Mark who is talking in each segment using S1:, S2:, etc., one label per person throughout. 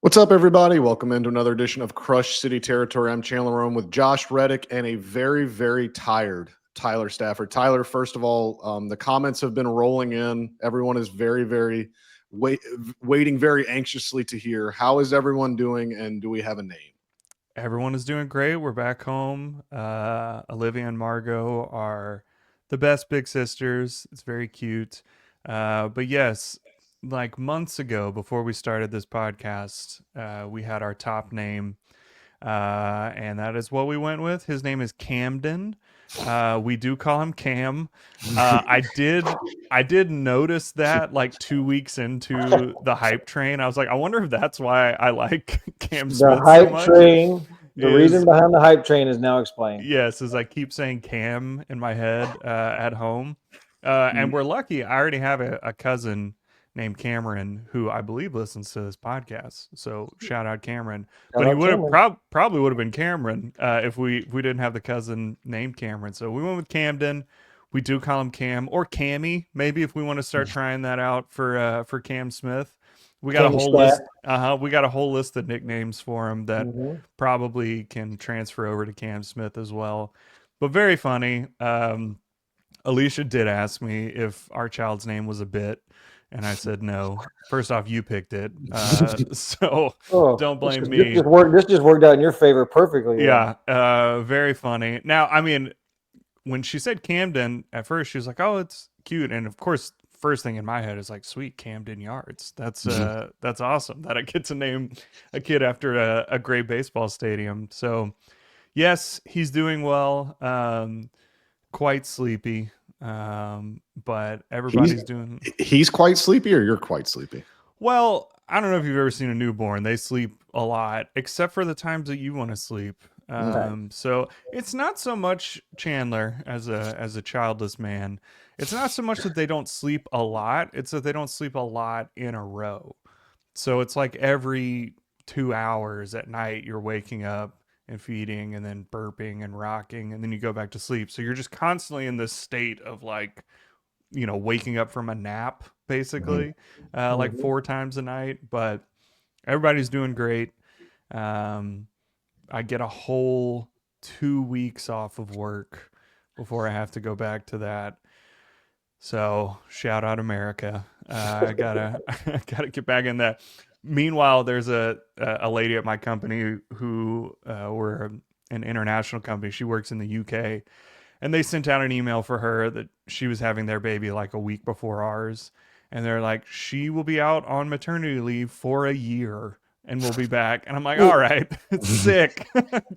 S1: What's up, everybody? Welcome into another edition of Crush City Territory. I'm Chandler Rome with Josh Reddick and a very, very tired Tyler Stafford. Tyler, first of all, the comments have been rolling in. Everyone is waiting very anxiously to hear how is everyone doing, and do we have a name?
S2: Everyone is doing great. We're back home. Olivia and Margot are the best big sisters. It's very cute. But yes, like months ago, before we started this podcast, we had our top name, and that is what we went with. His name is Camden. We do call him Cam. I did notice that like 2 weeks into the hype train. I was like, I wonder if that's why I like Cam
S3: The
S2: Smith so
S3: hype
S2: much.
S3: train, the reason
S2: Is
S3: behind the hype train is now explained.
S2: Yes, as I keep saying Cam in my head at home. And we're lucky. I already have a cousin named Cameron who I believe listens to this podcast. So shout out Cameron.
S3: Shout
S2: But he
S3: out
S2: would have
S3: Cameron.
S2: probably would have been Cameron if we didn't have the cousin named Cameron. So we went with Camden. We do call him Cam or Cammy, maybe if we want to start trying that out for Cam Smith. We got a
S3: Cammy
S2: whole
S3: Stat.
S2: list. We got a whole list of nicknames for him that
S3: Mm-hmm.
S2: probably can transfer over to Cam Smith as well. But very funny. Alicia did ask me if our child's name was a bit, and I said no. First off, you picked it, so
S3: Oh,
S2: don't
S3: this
S2: blame
S3: just, this
S2: me.
S3: just worked. This just worked out in your favor perfectly. Then.
S2: Yeah, very funny. Now, I mean, when she said Camden, at first she was like, "Oh, it's cute," and of course, first thing in my head is like, "Sweet Camden Yards." That's awesome that I get to name a kid after a great baseball stadium. So yes, he's doing well. Quite sleepy, but
S1: He's
S2: everybody's doing
S1: he's quite sleepy, or you're quite sleepy.
S2: well. I don't know if you've ever seen a newborn. They sleep a lot, except for the times that you want to sleep.
S3: Okay.
S2: So it's not so much Chandler as a childless man. It's not so much that they don't sleep a lot. It's that they don't sleep a lot in a row. So it's like every 2 hours at night, you're waking up and feeding and then burping and rocking, and then you go back to sleep. So you're just constantly in this state of like, waking up from a nap,
S1: Mhm.
S2: basically, like
S3: Mm-hmm.
S2: 4 times a night. But everybody's doing great. Um, I get a whole 2 weeks off of work before I have to go back to that. So shout out America. I gotta I gotta get back in that. Meanwhile, there's a lady at my company who we're an international company. She works in the UK, and they sent out an email for her that she was having their baby like a week before ours, and they're like, she will be out on maternity leave for a year and we'll be back. And I'm like, all right, sick,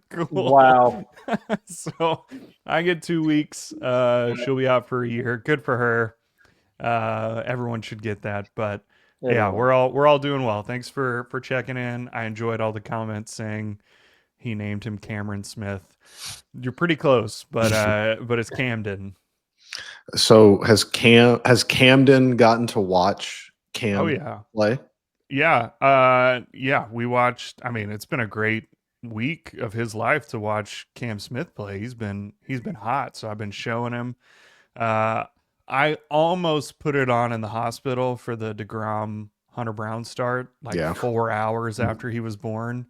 S2: cool.
S3: Wow.
S2: So I get 2 weeks. She'll be out for a year. Good for her. Everyone should get that. But yeah,
S3: Everyone.
S2: we're all doing well. Thanks for checking in. I enjoyed all the comments saying he named him Cameron Smith. You're pretty close, but it's Camden.
S1: So has Camden gotten to watch
S2: Oh
S1: Cam
S2: yeah.
S1: play?
S2: Yeah, we watched. I mean, it's been a great week of his life to watch Cam Smith play. He's been hot, so I've been showing him. Uh, I almost put it on in the hospital for the DeGrom Hunter Brown start, like
S1: Yeah.
S2: 4 hours after he was born.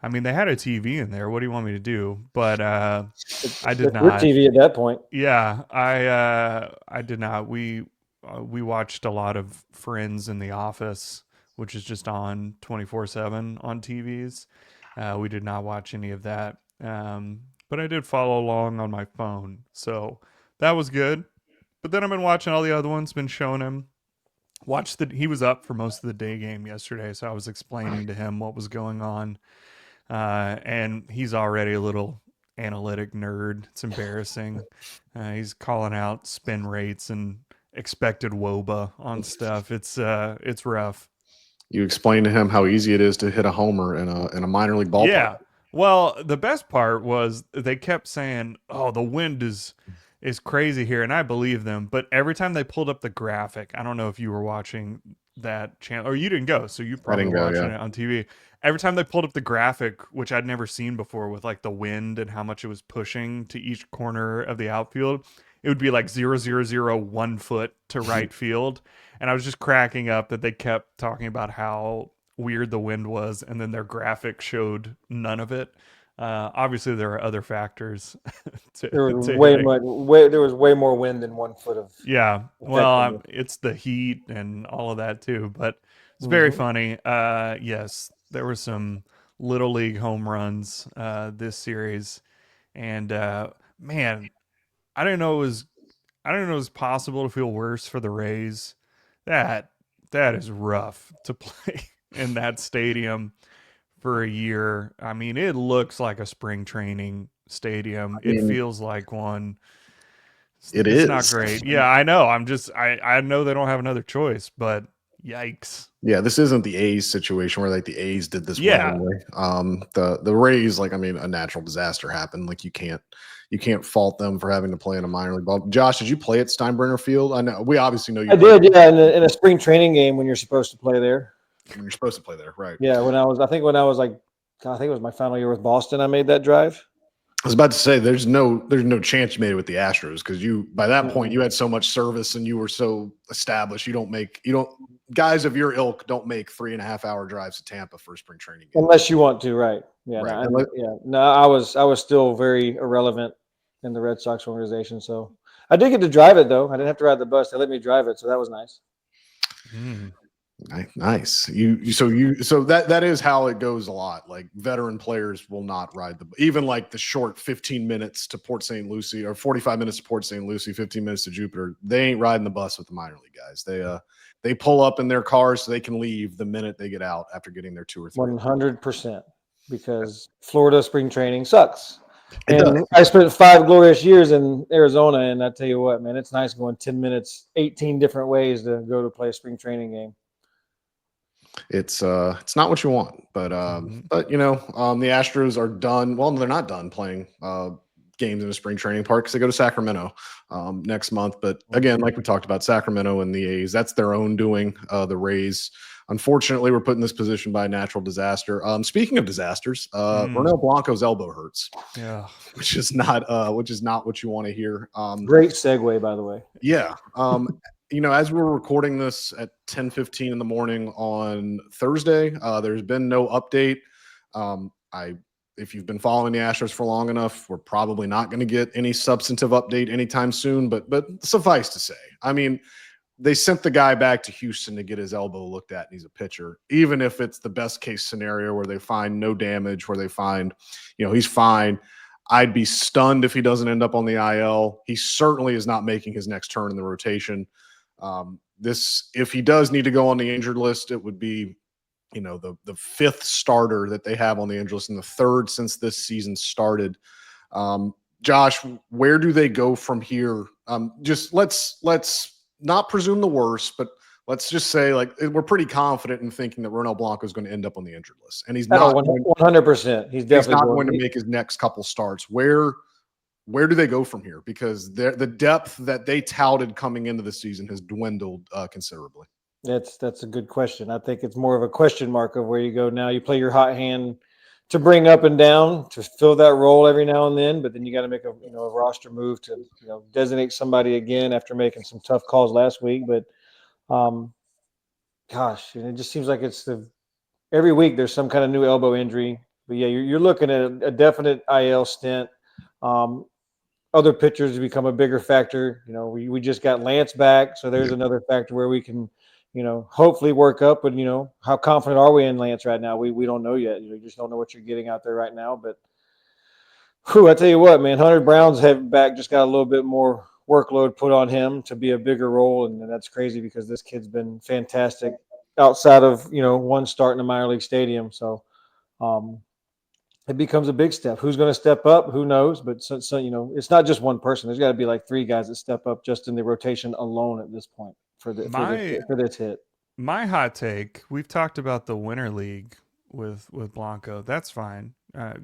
S2: I mean, they had a TV in there. What do you want me to do? But I did
S3: That's your
S2: not.
S3: TV at that point.
S2: Yeah, I did not. We watched a lot of Friends in the Office, which is just on 24/7 on TVs. We did not watch any of that. But I did follow along on my phone. So that was good. But then I've been watching all the other ones, been showing him. He was up for most of the day game yesterday, so I was explaining to him what was going on. And he's already a little analytic nerd. It's embarrassing. He's calling out spin rates and expected woba on stuff. It's rough.
S1: You explained to him how easy it is to hit a homer in a minor league ballpark.
S2: Yeah. Well, the best part was they kept saying, "Oh, the wind is crazy here," and I believe them. But every time they pulled up the graphic, I don't know if you were watching that channel or you didn't go, so you
S1: I
S2: probably
S1: didn't
S2: were
S1: go.
S2: watching
S1: Yeah.
S2: it on TV. Every time they pulled up the graphic, which I'd never seen before, with like the wind and how much it was pushing to each corner of the outfield, it would be like 0.000 1 foot to right field. And I was just cracking up that they kept talking about how weird the wind was, and then their graphic showed none of it. Obviously, there are other factors
S3: There was
S2: to
S3: way
S2: hitting.
S3: much. There was way more wind than 1 foot of.
S2: Yeah, well,
S3: Effectively.
S2: it's the heat and all of that too, but it's very
S3: Mhm.
S2: funny. Yes, there were some little league home runs this series, and man, I didn't know it was I didn't know it was possible to feel worse for the Rays. That that is rough to play in that stadium for a year. I mean, it looks like a spring training stadium.
S1: I
S2: It
S1: mean,
S2: feels like one.
S1: it
S2: It's not
S1: is.
S2: great. Yeah, I know. I know they don't have another choice, but yikes.
S1: Yeah, this isn't the A's situation where like the A's did this
S2: Yeah.
S1: willingly. The Rays, like I mean, a natural disaster happened. Like you can't fault them for having to play in a minor league ball. Josh, did you play at Steinbrenner Field? I know we obviously know you
S3: I
S1: played
S3: did, yeah, in a spring training game when you're supposed to play there.
S1: when you're supposed to play there, right?
S3: Yeah, I think it was my final year with Boston, I made that drive.
S1: I was about to say there's no chance you made it with the Astros because you by that point
S3: Mm-mm.
S1: you had so much service and you were so established. You don't guys of your ilk don't make 3.5 hour drives to Tampa for a spring training game.
S3: Unless you want to, right? Yeah,
S1: Right.
S3: no, I was still very irrelevant in the Red Sox organization, so I did get to drive it though. I didn't have to ride the bus; they let me drive it, so that was nice.
S2: Mm.
S1: Nice. So that is how it goes a lot. Like veteran players will not ride even like the short 15 minutes to Port St. Lucie or 45 minutes to Port St. Lucie, 15 minutes to Jupiter. They ain't riding the bus with the minor league guys. They pull up in their cars so they can leave the minute they get out after getting their 2 or 3.
S3: 100%, because Florida spring training sucks.
S1: It does.
S3: And I spent 5 glorious years in Arizona, and I tell you what, man, it's nice going 10 minutes, 18 different ways to go to play a spring training game.
S1: It's not what you want, but the Astros are done. Well, they're not done playing games in a spring training park because they go to Sacramento next month. But again, like we talked about, Sacramento and the A's, that's their own doing. The Rays, unfortunately, were put in this position by a natural disaster. Speaking of disasters, Ronel Blanco's elbow hurts.
S2: Yeah.
S1: Which is not what you want to hear.
S3: Great segue, by the way.
S1: Yeah. As we're recording this at 10:15 in the morning on Thursday, there's been no update. If you've been following the Astros for long enough, we're probably not going to get any substantive update anytime soon. But suffice to say, I mean, they sent the guy back to Houston to get his elbow looked at, and he's a pitcher. Even if it's the best case scenario where they find no damage, where they find, he's fine. I'd be stunned if he doesn't end up on the IL. He certainly is not making his next turn in the rotation. If he does need to go on the injured list, it would be, the 5th starter that they have on the injured list and the 3rd since this season started. Josh, where do they go from here? Just let's not presume the worst, but let's just say like we're pretty confident in thinking that Ronel Blanco is going to end up on the injured list, and he's not
S3: 100%. He's definitely
S1: not going to make his next couple starts. Where do they go from here? Because the depth that they touted coming into the season has dwindled considerably.
S3: That's a good question. I think it's more of a question mark of where you go now. You play your hot hand to bring up and down to fill that role every now and then, but then you got to make a roster move to designate somebody again after making some tough calls last week. But gosh, it just seems like every week there's some kind of new elbow injury. But yeah, you're looking at a definite IL stint. Other pitchers become a bigger factor. We just got Lance back, so there's another factor where we can, hopefully work up. But how confident are we in Lance right now? We don't know yet. You just don't know what you're getting out there right now. But I tell you what, man, Hunter Brown's head back just got a little bit more workload put on him to be a bigger role, and that's crazy because this kid's been fantastic outside of one start in a minor league stadium. So. It becomes a big step. Who's going to step up? Who knows? But so it's not just one person. There's got to be like 3 guys that step up just in the rotation alone at this point for this hit.
S2: My hot take: we've talked about the Winter League with Blanco. That's fine.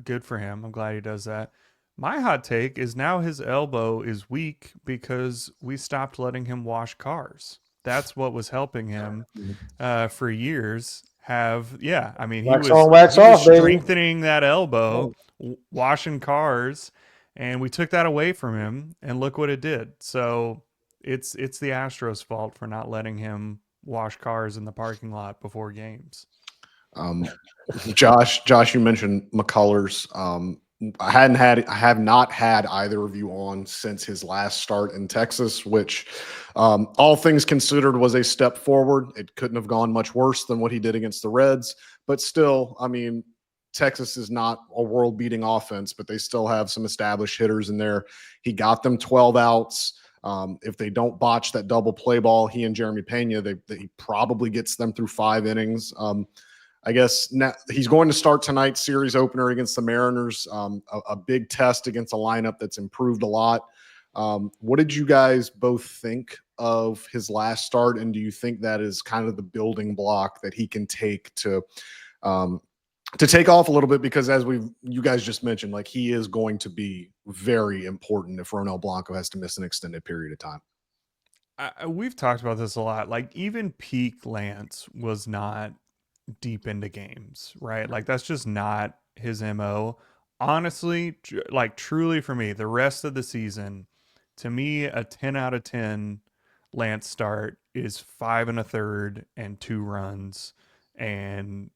S2: Good for him. I'm glad he does that. My hot take is now his elbow is weak because we stopped letting him wash cars. That's what was helping him for years. He was strengthening that elbow, washing cars, and we took that away from him, and look what it did. So it's the Astros' fault for not letting him wash cars in the parking lot before games.
S1: Josh, you mentioned McCullers. I have not had either of you on since his last start in Texas, which, all things considered, was a step forward. It couldn't have gone much worse than what he did against the Reds, but still, I mean, Texas is not a world-beating offense, but they still have some established hitters in there. He got them 12 outs. If they don't botch that double play ball, he and Jeremy Pena, he probably gets them through 5 innings. I guess now he's going to start tonight's series opener against the Mariners, a big test against a lineup that's improved a lot. What did you guys both think of his last start, and do you think that is kind of the building block that he can take to take off a little bit? Because as you guys just mentioned, like, he is going to be very important if Ronel Blanco has to miss an extended period of time.
S2: We've talked about this a lot. Like, even peak Lance was not deep into games, right? Like, that's just not his MO. Honestly, like, truly for me, the rest of the season, to me, a 10 out of 10 Lance start is 5 1/3 and 2 runs. And,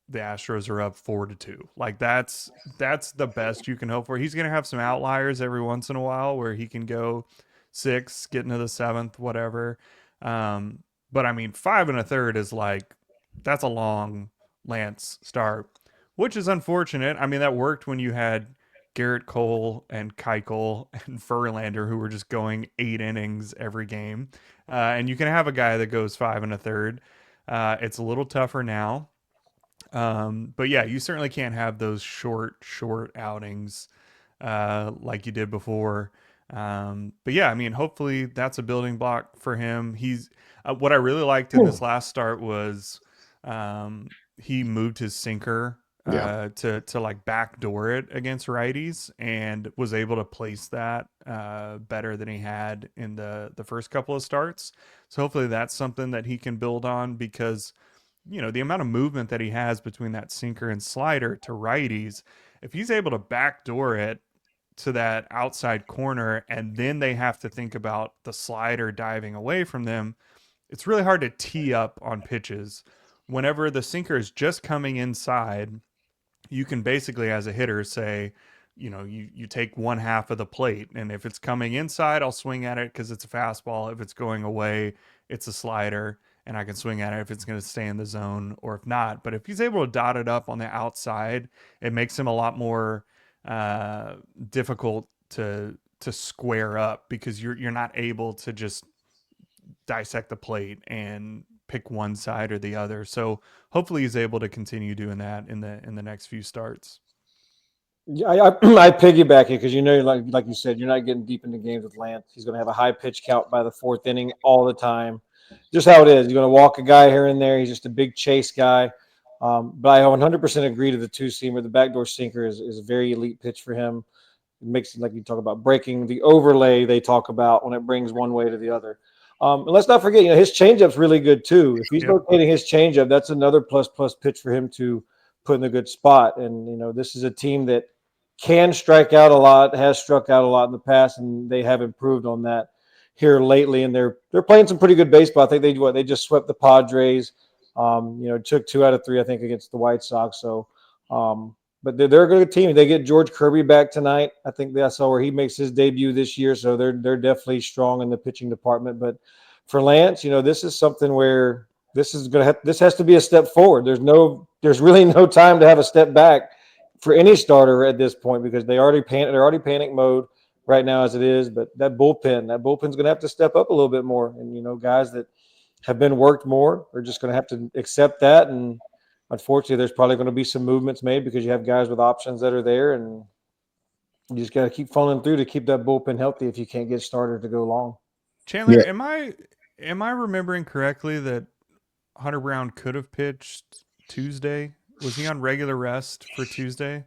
S2: the Astros are up 4-2. Like, that's the best you can hope for. He's going to have some outliers every once in a while where he can go 6, get into the 7th, whatever. But I mean, 5 1/3 is like, that's a long Lance start, which is unfortunate. I mean, that worked when you had Garrett Cole and Keuchel and Verlander, who were just going 8 innings every game. And you can have a guy that goes 5 1/3. It's a little tougher now. But yeah, you certainly can't have those short outings like you did before. But yeah, I mean, hopefully that's a building block for him. He's what I really liked in this last start was he moved his sinker to like backdoor it against righties and was able to place that better than he had in the first couple of starts. So hopefully that's something that he can build on, because the amount of movement that he has between that sinker and slider to righties, if he's able to backdoor it to that outside corner and then they have to think about the slider diving away from them, it's really hard to tee up on pitches. Whenever the sinker is just coming inside, you can basically, as a hitter, say, you take 1/2 of the plate, and if it's coming inside, I'll swing at it because it's a fastball. If it's going away, it's a slider, and I can swing at it if it's going to stay in the zone or if not. But if he's able to dot it up on the outside, it makes him a lot more difficult to square up, because you're not able to just dissect the plate and pick one side or the other. So hopefully he's able to continue doing that in the next few starts.
S3: Yeah, I piggyback it because like you said, you're not getting deep into games with Lance. He's going to have a high pitch count by the 4th inning all the time. Just how it is. You're going to walk a guy here and there. He's just a big chase guy. But I 100% agree to the 2-seamer. The backdoor sinker is a very elite pitch for him. It makes it, like you talk about breaking the overlay they talk about when it brings one way to the other. And let's not forget, his changeup's really good too. If he's locating his changeup, that's another plus pitch for him to put in a good spot. And this is a team that can strike out a lot, has struck out a lot in the past, and they have improved on that here lately. And they're playing some pretty good baseball. I think they just swept the Padres. Took 2 out of 3, I think, against the White Sox. So, but they're a good team. They get George Kirby back tonight. I think that's where he makes his debut this year. So they're definitely strong in the pitching department. But for Lance, this is something where this has to be a step forward. There's really no time to have a step back for any starter at this point, because they're already panic mode right now as it is. But that bullpen's going to have to step up a little bit more. And guys that have been worked more are just going to have to accept that. And unfortunately, there's probably going to be some movements made because you have guys with options that are there, and you just got to keep following through to keep that bullpen healthy if you can't get started to go long.
S2: Chandler, am I remembering correctly that Hunter Brown could have pitched Tuesday? Was he on regular rest for Tuesday?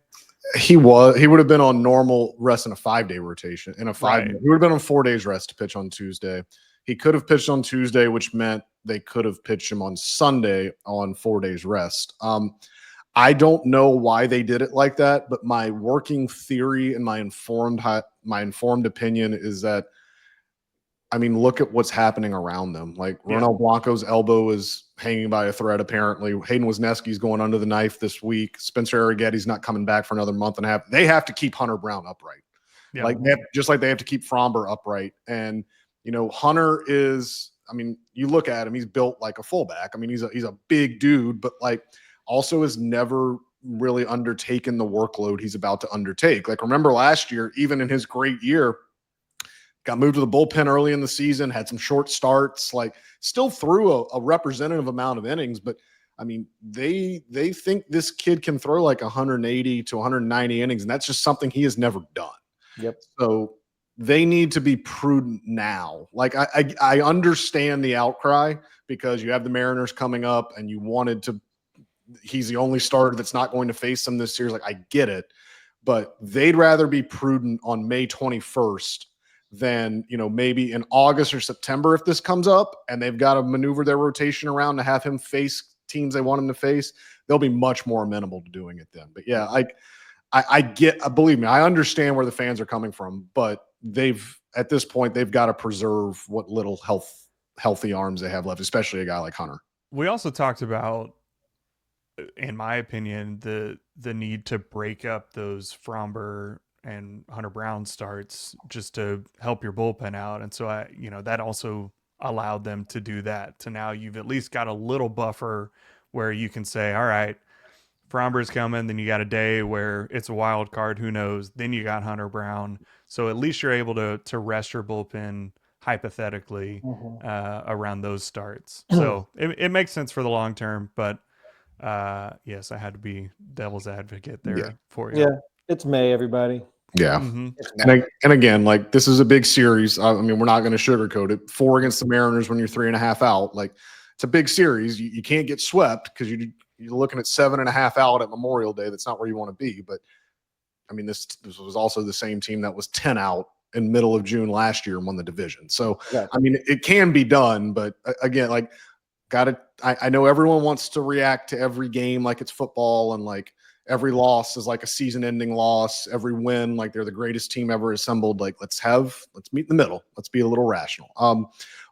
S1: He would have been on normal rest in a 5-day rotation. He would have been on 4 days rest to pitch on Tuesday. He could have pitched on Tuesday, which meant they could have pitched him on Sunday on 4 days rest. I don't know why they did it like that, but my working theory and my informed opinion is that I mean, look at what's happening around them. Like Ronel Blanco's elbow is hanging by a thread, apparently. Hayden Wesneski's going under the knife this week. Spencer Arrighetti's not coming back for another month and a half. They have to keep Hunter Brown upright.
S2: Yeah.
S1: Like just like they have to keep Fromber upright. And, Hunter is, I mean, you look at him, he's built like a fullback. I mean, he's a big dude, but like also has never really undertaken the workload he's about to undertake. Like remember last year, even in his great year, got moved to the bullpen early in the season, had some short starts, like still threw a representative amount of innings. But I mean, they think this kid can throw like 180 to 190 innings, and that's just something he has never done.
S3: Yep.
S1: So they need to be prudent now. Like I understand the outcry because you have the Mariners coming up and you wanted to, he's the only starter that's not going to face them this series. Like I get it, but they'd rather be prudent on May 21st than, maybe in August or September if this comes up and they've got to maneuver their rotation around to have him face teams they want him to face. They'll be much more amenable to doing it then. But yeah, I get, believe me, I understand where the fans are coming from, but at this point, they've got to preserve what little healthy arms they have left, especially a guy like Hunter.
S2: We also talked about, in my opinion, the need to break up those Fromber and Hunter Brown starts just to help your bullpen out. And so that also allowed them to do that. So now you've at least got a little buffer where you can say, all right, Fromber's coming, then you got a day where it's a wild card, who knows, then you got Hunter Brown. So at least you're able to rest your bullpen hypothetically around those starts. So it makes sense for the long term, but yes, I had to be devil's advocate there for you.
S3: Yeah, it's May, everybody.
S1: Yeah. And again, like this is a big series. I mean, we're not going to sugarcoat it. 4 against the Mariners when you're 3.5 out. Like it's a big series. You can't get swept because you're looking at 7.5 out at Memorial Day. That's not where you want to be. But I mean, this was also the same team that was 10 out in middle of June last year and won the division. So, I mean, it can be done. But again, like I know everyone wants to react to every game like it's football and like every loss is like a season-ending loss. Every win, like they're the greatest team ever assembled. Like let's meet in the middle. Let's be a little rational.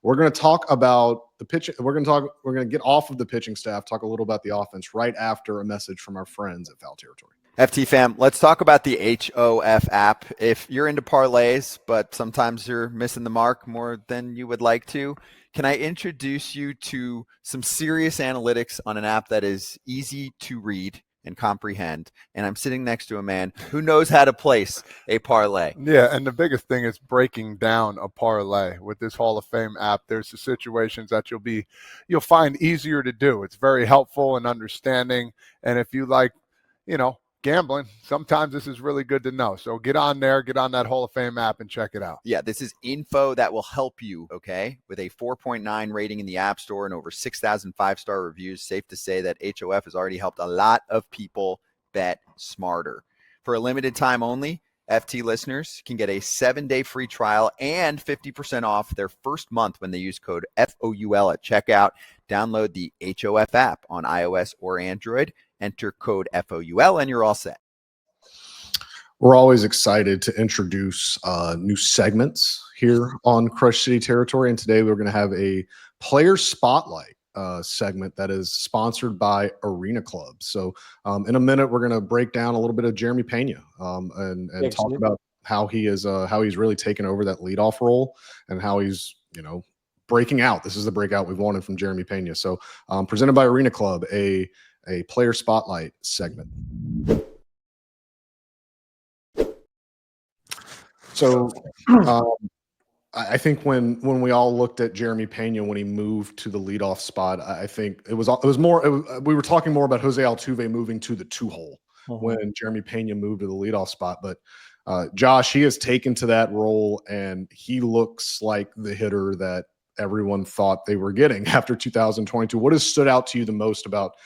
S1: We're going to talk about the pitch. We're going to get off of the pitching staff, talk a little about the offense right after a message from our friends at Foul Territory.
S4: FT fam, let's talk about the HOF app. If you're into parlays, but sometimes you're missing the mark more than you would like to, can I introduce you to some serious analytics on an app that is easy to read and comprehend? And I'm sitting next to a man who knows how to place a parlay.
S5: Yeah, and the biggest thing is breaking down a parlay with this Hall of Fame app. There's the situations that you'll find easier to do. It's very helpful and understanding. And if you like, gambling, sometimes this is really good to know. So get on there, get on that Hall of Fame app and check it out.
S4: Yeah, this is info that will help you, okay? With a 4.9 rating in the App Store and over 6,000 5-star reviews, safe to say that HOF has already helped a lot of people bet smarter. For a limited time only, FT listeners can get a 7-day free trial and 50% off their first month when they use code FOUL at checkout. Download the HOF app on iOS or Android. Enter code FOUL and you're all set.
S1: We're always excited to introduce new segments here on Crush City Territory. And today we're going to have a player spotlight segment that is sponsored by Arena Club. So in a minute, we're going to break down a little bit of Jeremy Pena and talk about how he's really taken over that leadoff role and how he's, breaking out. This is the breakout we've wanted from Jeremy Pena. So presented by Arena Club, a player spotlight segment. So I think when we all looked at Jeremy Pena when he moved to the leadoff spot, I think we were talking more about Jose Altuve moving to the 2-hole when Jeremy Pena moved to the leadoff spot. But Josh, he has taken to that role and he looks like the hitter that everyone thought they were getting after 2022. What has stood out to you the most about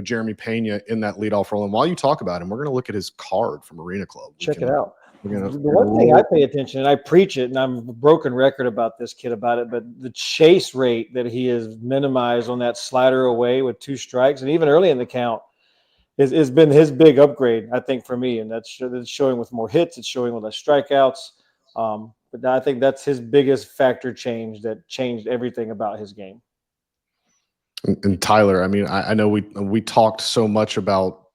S1: Jeremy Pena in that leadoff role? And while you talk about him, we're going to look at his card from Arena Club.
S3: Check it out. The one thing I pay attention, and I preach it, and I'm a broken record about this kid about it, but the chase rate that he has minimized on that slider away with 2 strikes, and even early in the count, has been his big upgrade, I think, for me. And that's showing with more hits. It's showing with less strikeouts. But I think that's his biggest factor change that changed everything about his game.
S1: And Tyler, I mean, I know we talked so much about.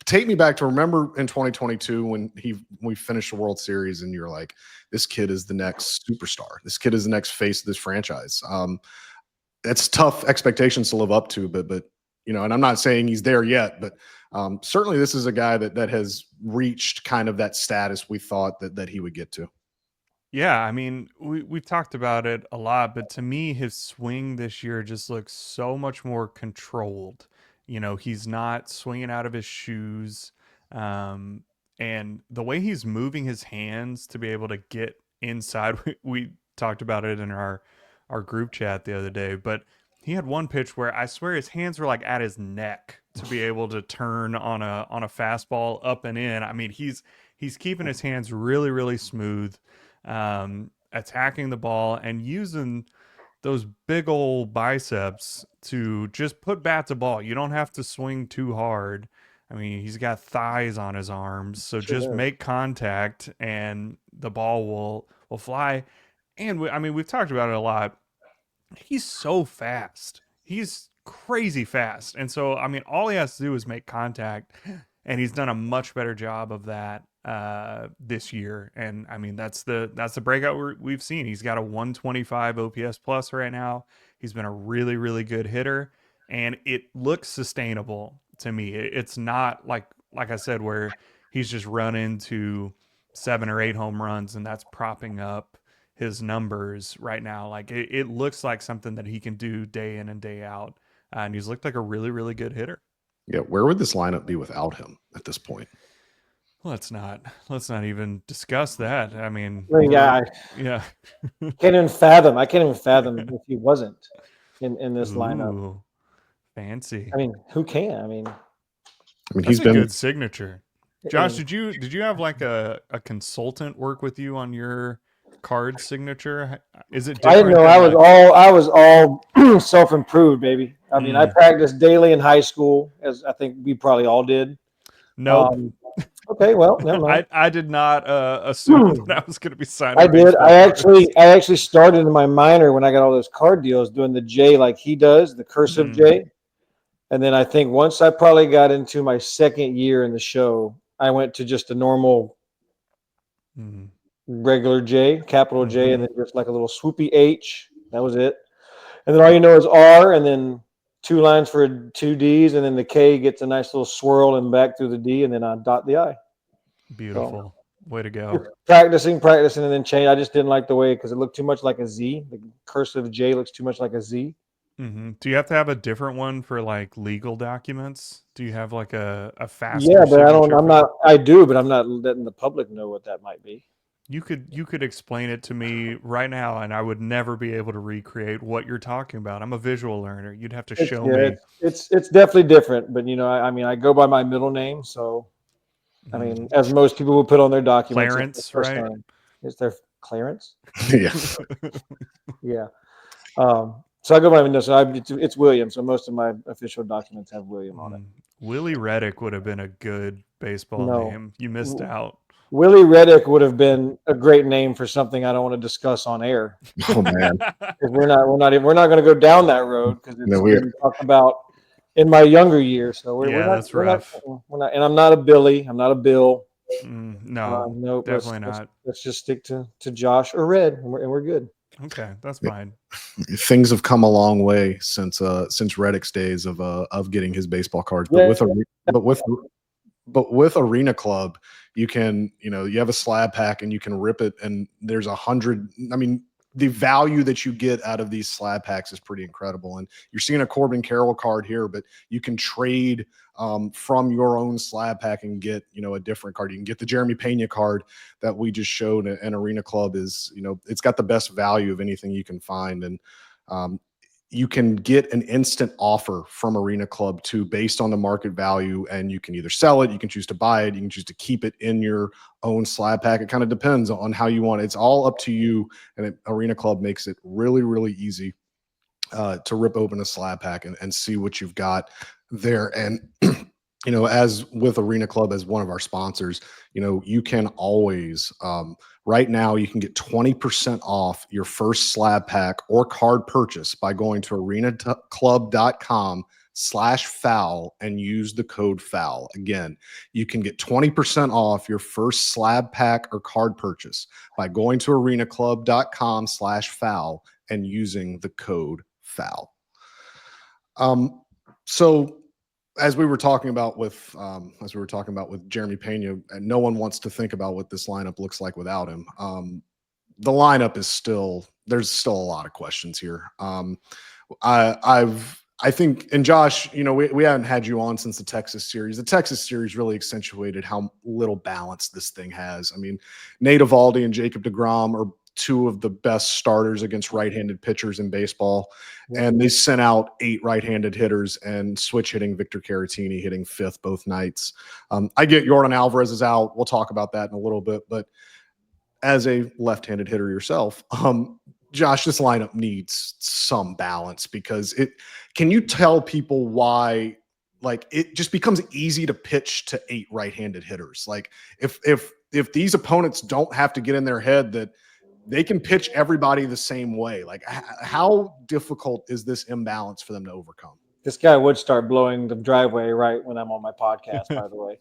S1: Take me back to remember in 2022 when we finished the World Series, and you're like, this kid is the next superstar. This kid is the next face of this franchise. That's tough expectations to live up to, but you know, and I'm not saying he's there yet, but certainly this is a guy that has reached kind of that status we thought that he would get to.
S2: Yeah, I mean, we've talked about it a lot, but to me, his swing this year just looks so much more controlled. You know, he's not swinging out of his shoes. Um, and the way he's moving his hands to be able to get inside, we talked about it in our group chat the other day, but he had one pitch where I swear his hands were like at his neck to be able to turn on a fastball up and in. I mean, he's keeping his hands really, really smooth, attacking the ball and using those big old biceps to just put bat to ball. You don't have to swing too hard. I mean, he's got thighs on his arms, so
S3: Sure
S2: just
S3: does.
S2: make contact and the ball will fly. And I mean, we've talked about it a lot. He's so fast. He's crazy fast. And so, I mean, all he has to do is make contact, and he's done a much better job of that this year. And I mean, that's the breakout we've seen. He's got a 125 OPS plus right now. He's been a really, really good hitter, and it looks sustainable to me. It's not like I said, where he's just run into 7 or 8 home runs and that's propping up his numbers right now. Like it looks like something that he can do day in and day out. And he's looked like a really, really good hitter.
S1: Yeah, where would this lineup be without him at this point?
S2: Let's not even discuss that. I mean,
S3: Yeah,
S2: yeah.
S3: I can't even fathom if he wasn't in this lineup.
S2: Ooh, fancy.
S3: I mean, who can? I mean,
S2: That's
S1: he's
S2: a
S1: been
S2: good signature. Josh,
S3: I
S2: did you have like a consultant work with you on your card signature? Is it
S3: I didn't
S2: different?
S3: know I was all self-improved, baby. I mean, I practiced daily in high school, as I think we probably all did.
S2: Nope.
S3: Okay, well, never mind.
S2: I did not assume that I was going to be signing.
S3: I did.
S2: Baseball
S3: I actually started in my minor when I got all those card deals doing the J like he does, the cursive J. And then I think once I probably got into my second year in the show, I went to just a normal regular J, capital J, and then just like a little swoopy H. That was it. And then all you know is R, and then 2 lines for 2 Ds, and then the K gets a nice little swirl and back through the D, and then I dot the I.
S2: Beautiful. Way to go.
S3: Practicing, and then change. I just didn't like the way because it looked too much like a Z. The cursive J looks too much like a Z.
S2: Do you have to have a different one for like legal documents? Do you have like a faster?
S3: Yeah, but I'm not. I do, but I'm not letting the public know what that might be.
S2: You could explain it to me right now, and I would never be able to recreate what you're talking about. I'm a visual learner. You'd have to show me.
S3: It's definitely different, but you know, I mean, I go by my middle name, so I mean, as most people will put on their documents,
S2: Clarence, right?
S3: Is there Clarence?
S1: Yeah.
S3: Yeah. So I go by my name. So it's William. So most of my official documents have William on it.
S2: Willie Reddick would have been a good baseball name. You missed out.
S3: Willie Reddick would have been a great name for something I don't want to discuss on air.
S1: Oh man,
S3: we're not going to go down that road because it's been talked about in my younger years. So we're not,
S2: that's rough.
S3: We're not, and I'm not a Billy. I'm not a Bill.
S2: No, definitely not.
S3: Let's just stick to Josh or Red, and we're good.
S2: Okay, that's fine.
S1: Things have come a long way since Reddick's days of getting his baseball cards, but with Arena Club, you can, you have a slab pack and you can rip it, and there's 100. I mean, the value that you get out of these slab packs is pretty incredible. And you're seeing a Corbin Carroll card here, but you can trade from your own slab pack and get, a different card. You can get the Jeremy Pena card that we just showed, and Arena Club is, it's got the best value of anything you can find. And you can get an instant offer from Arena Club too, based on the market value, and you can either sell it, you can choose to buy it, you can choose to keep it in your own slab pack. It kind of depends on how you want it. It's all up to you, and Arena Club makes it really, really easy to rip open a slab pack and see what you've got there. And as with Arena Club, as one of our sponsors, you can always, right now, you can get 20% off your first slab pack or card purchase by going to arenaclub.com/foul and use the code foul. Again, you can get 20% off your first slab pack or card purchase by going to arenaclub.com/foul and using the code foul. So as we were talking about with Jeremy Pena, and no one wants to think about what this lineup looks like without him. The lineup is there's still a lot of questions here. I think, and Josh, we haven't had you on since the Texas series. The Texas series really accentuated how little balance this thing has. I mean, Nate Eovaldi and Jacob deGrom are two of the best starters against right-handed pitchers in baseball. And they sent out 8 right-handed hitters and switch hitting Victor Caratini hitting 5th both nights. I get Yordan Alvarez is out. We'll talk about that in a little bit. But as a left-handed hitter yourself, Josh, this lineup needs some balance because can you tell people why it just becomes easy to pitch to 8 right-handed hitters? Like if these opponents don't have to get in their head that they can pitch everybody the same way. Like, how difficult is this imbalance for them to overcome?
S3: This guy would start blowing the driveway right when I'm on my podcast, by the way.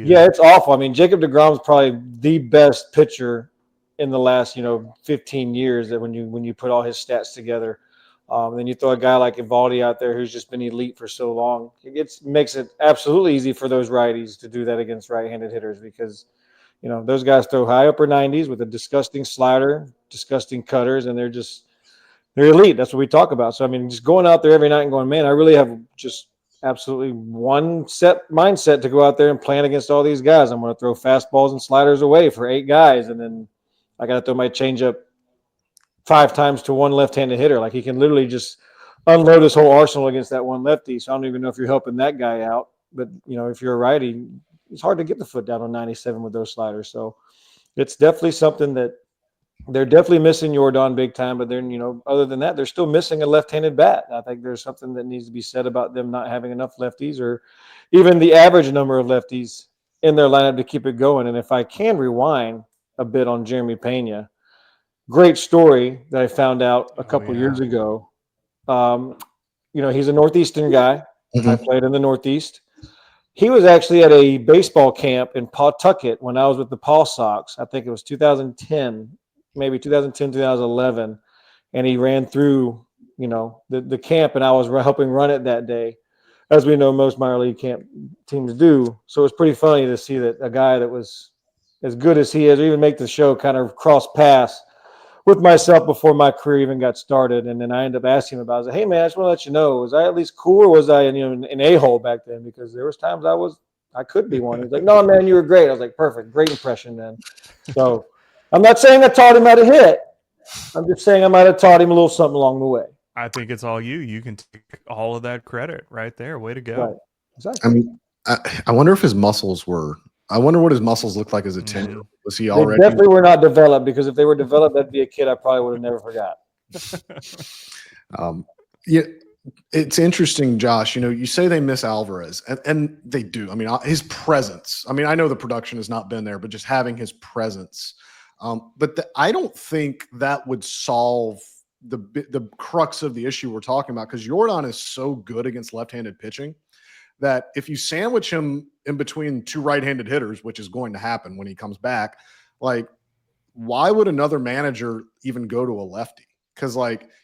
S2: Yeah,
S3: it's awful. I mean, Jacob deGrom is probably the best pitcher in the last, 15 years. That when you put all his stats together, then you throw a guy like Eovaldi out there who's just been elite for so long. It makes it absolutely easy for those righties to do that against right-handed hitters because those guys throw high upper 90s with a disgusting slider, disgusting cutters, and they're elite. That's what we talk about. So, I mean, just going out there every night and going, man, I really have just absolutely one set mindset to go out there and plan against all these guys. I'm going to throw fastballs and sliders away for 8 guys, and then I got to throw my changeup 5 times to one left-handed hitter. Like, he can literally just unload his whole arsenal against that one lefty. So I don't even know if you're helping that guy out. But, if you're a righty, it's hard to get the foot down on 97 with those sliders. So it's definitely something that they're definitely missing Yordan big time. But then, other than that, they're still missing a left-handed bat. I think there's something that needs to be said about them not having enough lefties or even the average number of lefties in their lineup to keep it going. And if I can rewind a bit on Jeremy Pena, great story that I found out a couple years ago. He's a Northeastern guy.
S1: Mm-hmm.
S3: I played in the Northeast. He was actually at a baseball camp in Pawtucket when I was with the Paw Sox. I think it was 2010, maybe 2010, 2011. And he ran through, the camp, and I was helping run it that day, as we know most minor league camp teams do. So it was pretty funny to see that a guy that was as good as he is, or even make the show, kind of cross paths with myself before my career even got started. And then I ended up asking him about it. I was like, hey, man, I just want to let you know, was I at least cool, or was I an a-hole back then? Because there was times I could be one. He's like, no, man, you were great. I was like, perfect. Great impression, man. So I'm not saying I taught him how to hit. I'm just saying I might have taught him a little something along the way.
S2: I think it's all you. You can take all of that credit right there. Way to go.
S3: Right. Exactly.
S1: I mean, I wonder if his muscles I wonder what his muscles looked like as a 10-year-old. Was he already?
S3: They definitely were not developed, because if they were developed, that'd be a kid I probably would have never forgot.
S1: Yeah, it's interesting, Josh. You say they miss Alvarez, and they do. I mean, his presence. I mean, I know the production has not been there, but just having his presence. But I don't think that would solve the crux of the issue we're talking about, because Yordan is so good against left-handed pitching that if you sandwich him in between 2 right-handed hitters, which is going to happen when he comes back, why would another manager even go to a lefty? Because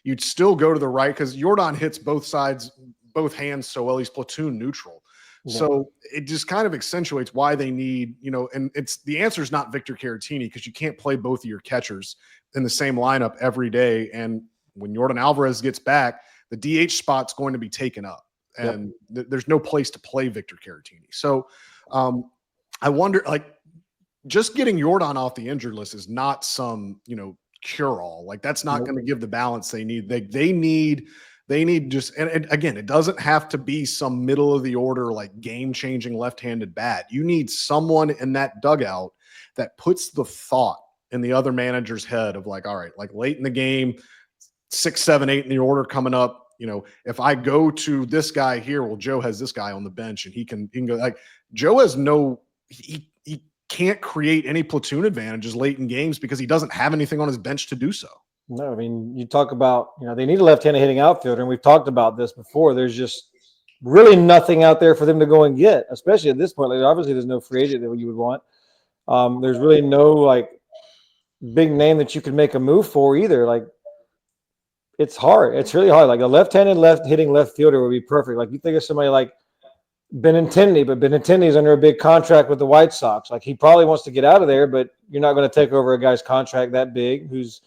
S1: you'd still go to the right, because Yordan hits both sides, both hands so well. He's platoon neutral. Yeah. So it just kind of accentuates why they need, and the answer is not Victor Caratini, because you can't play both of your catchers in the same lineup every day. And when Yordan Alvarez gets back, the DH spot's going to be taken up. And there's no place to play Victor Caratini. So I wonder, just getting Yordan off the injured list is not some, cure-all. That's not going to give the balance they need. They need just, and again, it doesn't have to be some middle of the order, game-changing left-handed bat. You need someone in that dugout that puts the thought in the other manager's head of all right, late in the game, 6, 7, 8 in the order coming up, if I go to this guy here, well, Joe has this guy on the bench and he can go. Like Joe has he can't create any platoon advantages late in games because he doesn't have anything on his bench to do so.
S3: No, I mean, you talk about, they need a left-handed hitting outfielder, and we've talked about this before. There's just really nothing out there for them to go and get, especially at this point. Like, obviously, there's no free agent that you would want. There's really no, like, big name that you could make a move for either. Like, it's hard. It's really hard. Like, a left-handed hitting left fielder would be perfect. Like, you think of somebody like Benintendi, but Benintendi is under a big contract with the White Sox. Like, he probably wants to get out of there, but you're not going to take over a guy's contract that big who's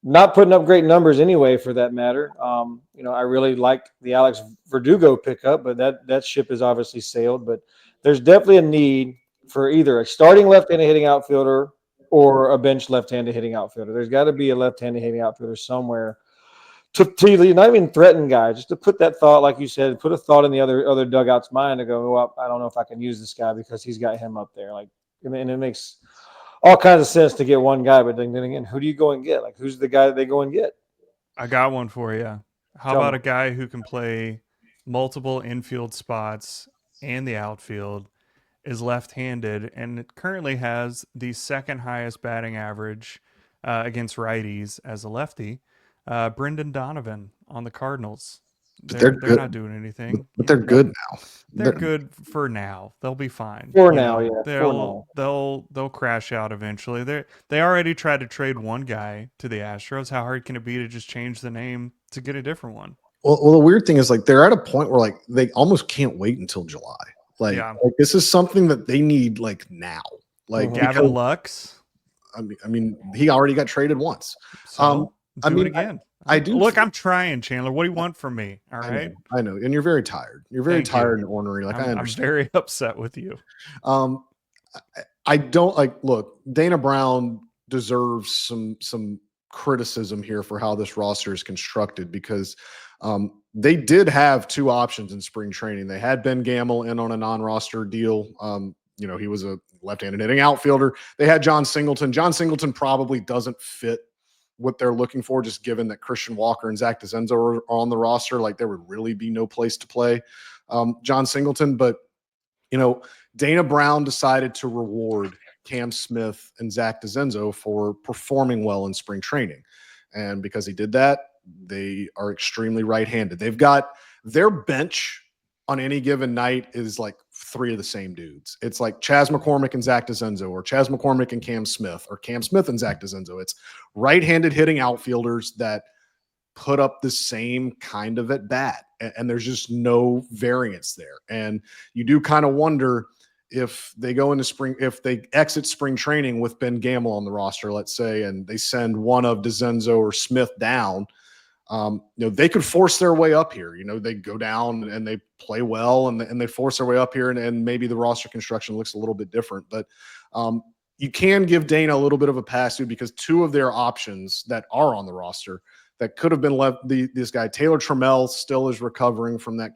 S3: not putting up great numbers anyway, for that matter. I really like the Alex Verdugo pickup, but that ship is obviously sailed. But there's definitely a need for either a starting left-handed hitting outfielder or a bench left-handed hitting outfielder. There's got to be a left-handed hitting outfielder somewhere to not even threaten guys, just to put that thought, like you said, put a thought in the other dugout's mind to go, well, I don't know if I can use this guy because he's got him up there. Like, and it makes all kinds of sense to get one guy, but then again, who do you go and get? Like, who's the guy that they go and get?
S2: I got one for you. How
S3: Tell
S2: about
S3: me.
S2: a guy who can play multiple infield spots and the outfield, is left-handed, and it currently has the second highest batting average against righties as a lefty, Brendan Donovan on the Cardinals. They're
S1: good.
S2: not doing anything.
S1: But they're good now.
S2: They're good for now. They'll be fine.
S3: For now, yeah. For now.
S2: They'll crash out eventually. They already tried to trade one guy to the Astros. How hard can it be to just change the name to get a different one?
S1: Well, the weird thing is, like, they're at a point where, like, they almost can't wait until July. Like, this is something that they need, like, now. Like,
S2: Gavin Lux.
S1: I mean, he already got traded once.
S2: So do it again.
S1: I do.
S2: Look, I'm trying, Chandler. What do you want from me? All right.
S1: I know. And you're very tired. You're very tired and ornery. Like, I understand.
S2: I'm very upset with you.
S1: I don't like. Look, Dana Brown deserves some criticism here for how this roster is constructed, because they did have two options in spring training. They had Ben Gamble in on a non-roster deal. He was a left-handed hitting outfielder. They had John Singleton. John Singleton probably doesn't fit what they're looking for, just given that Christian Walker and Zach DeZenzo are on the roster. Like, there would really be no place to play John Singleton. But, Dana Brown decided to reward Cam Smith and Zach DeZenzo for performing well in spring training. And because he did that, they are extremely right-handed. They've got their bench on any given night is like three of the same dudes. It's like Chas McCormick and Zach DeZenzo, or Chas McCormick and Cam Smith, or Cam Smith and Zach DeZenzo. It's right-handed hitting outfielders that put up the same kind of at bat, and there's just no variance there. And you do kind of wonder if they go into if they exit spring training with Ben Gamble on the roster, let's say, and they send one of DeZenzo or Smith down, they could force their way up here. They go down and they play well, and they force their way up here, and maybe the roster construction looks a little bit different. But you can give Dana a little bit of a pass through, because two of their options that are on the roster that could have been left, this guy Taylor Trammell still is recovering from that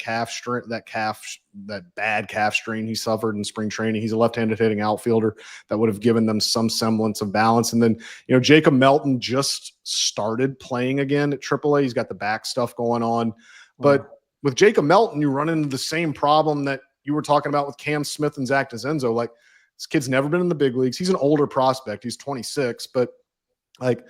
S1: bad calf strain he suffered in spring training. He's a left-handed hitting outfielder that would have given them some semblance of balance. And then, Jacob Melton just started playing again at AAA. He's got the back stuff going on. But with Jacob Melton, you run into the same problem that you were talking about with Cam Smith and Zach DeZenzo. Like, this kid's never been in the big leagues. He's an older prospect. He's 26, but like,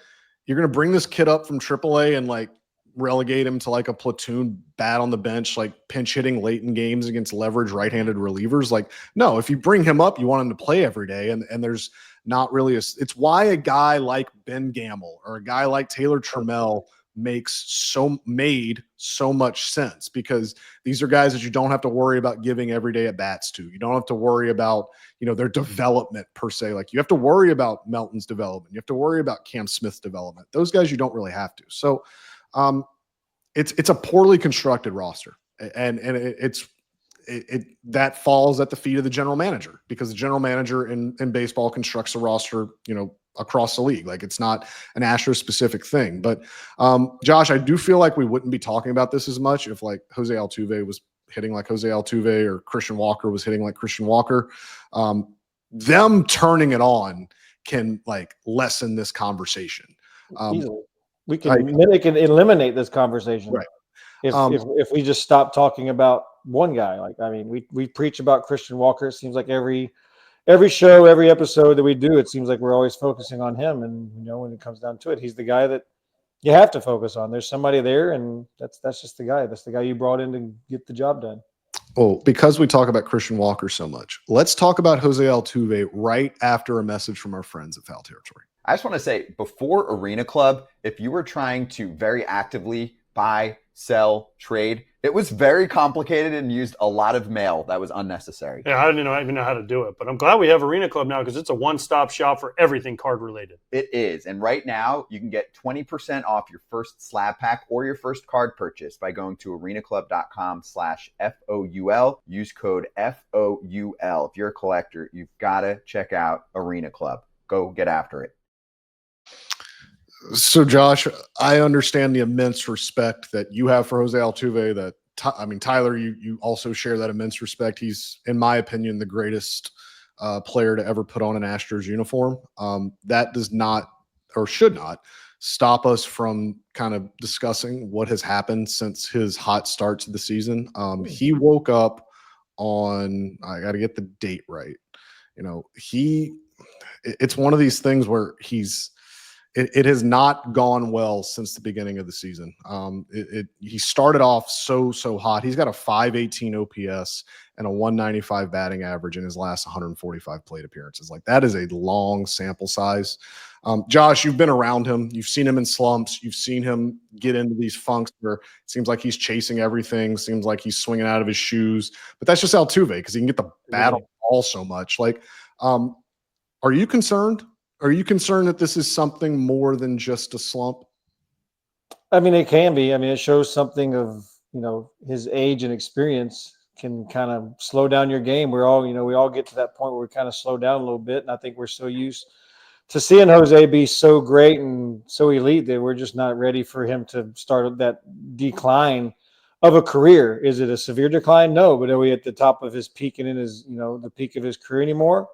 S1: you're going to bring this kid up from AAA and like relegate him to like a platoon bat on the bench, like pinch hitting late in games against leverage right-handed relievers. Like, no, if you bring him up, you want him to play every day. And there's not really it's why a guy like Ben Gamble or a guy like Taylor Trammell made so much sense, because these are guys that you don't have to worry about giving every day at bats to. You don't have to worry about, their development per se. Like, you have to worry about Melton's development. You have to worry about Cam Smith's development. Those guys you don't really have to. So it's a poorly constructed roster, and that falls at the feet of the general manager, because the general manager in baseball constructs a roster, across the league. Like, it's not an Astros specific thing. But Josh, I do feel like we wouldn't be talking about this as much if like Jose Altuve was hitting like Jose Altuve, or Christian Walker was hitting like Christian Walker. Them turning it on can like lessen this conversation.
S3: We can eliminate this conversation.
S1: Right.
S3: if we just stop talking about one guy. Like, I mean, we preach about Christian Walker. It seems like every show, every episode that we do, it seems like we're always focusing on him. And when it comes down to it, he's the guy that you have to focus on. There's somebody there, and that's just the guy. That's the guy you brought in to get the job done.
S1: Well, because we talk about Christian Walker so much, let's talk about Jose Altuve right after a message from our friends at Foul Territory.
S4: I just want to say, before Arena Club, if you were trying to very actively buy, sell, trade, it was very complicated and used a lot of mail that was unnecessary.
S6: Yeah, I didn't even know how to do it, but I'm glad we have Arena Club now because it's a one-stop shop for everything card related.
S4: It is. And right now, you can get 20% off your first slab pack or your first card purchase by going to arenaclub.com/FOUL. Use code FOUL. If you're a collector, you've got to check out Arena Club. Go get after it.
S1: So, Josh, I understand the immense respect that you have for Jose Altuve. That Tyler, you also share that immense respect. He's, in my opinion, the greatest player to ever put on an Astros uniform. That does not, or should not, stop us from kind of discussing what has happened since his hot start to the season. He woke up on, I got to get the date right. It's one of these things where it has not gone well since the beginning of the season. He started off so hot. He's got a 518 OPS and a 195 batting average in his last 145 plate appearances. Like, that is a long sample size. Josh, you've been around him. You've seen him in slumps. You've seen him get into these funks where it seems like he's chasing everything. Seems like he's swinging out of his shoes. But that's just Altuve because he can get the bat on the ball so much. Like, are you concerned? Are you concerned that this is something more than just a slump?
S3: I mean, it can be. I mean, it shows something of, his age and experience can kind of slow down your game. We all get to that point where we kind of slow down a little bit. And I think we're so used to seeing Jose be so great and so elite that we're just not ready for him to start that decline of a career. Is it a severe decline? No. But are we at the top of his peak and in his, the peak of his career anymore?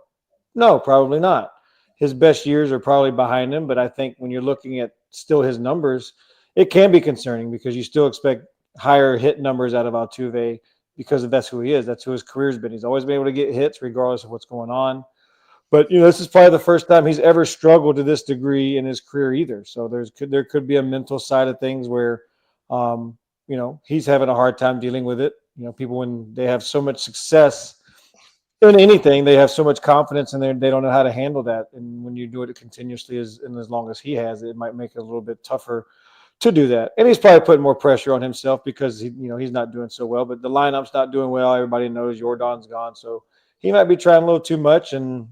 S3: No, probably not. His best years are probably behind him, but I think when you're looking at still his numbers, it can be concerning because you still expect higher hit numbers out of Altuve because that's who he is. That's who his career's been. He's always been able to get hits regardless of what's going on. But, this is probably the first time he's ever struggled to this degree in his career either. So there could be a mental side of things where, he's having a hard time dealing with it. People, when they have so much success in anything, they have so much confidence and they don't know how to handle that. And when you do it continuously as long as he has, it might make it a little bit tougher to do that. And he's probably putting more pressure on himself because he's not doing so well. But the lineup's not doing well. Everybody knows Jordan's gone, so he might be trying a little too much. And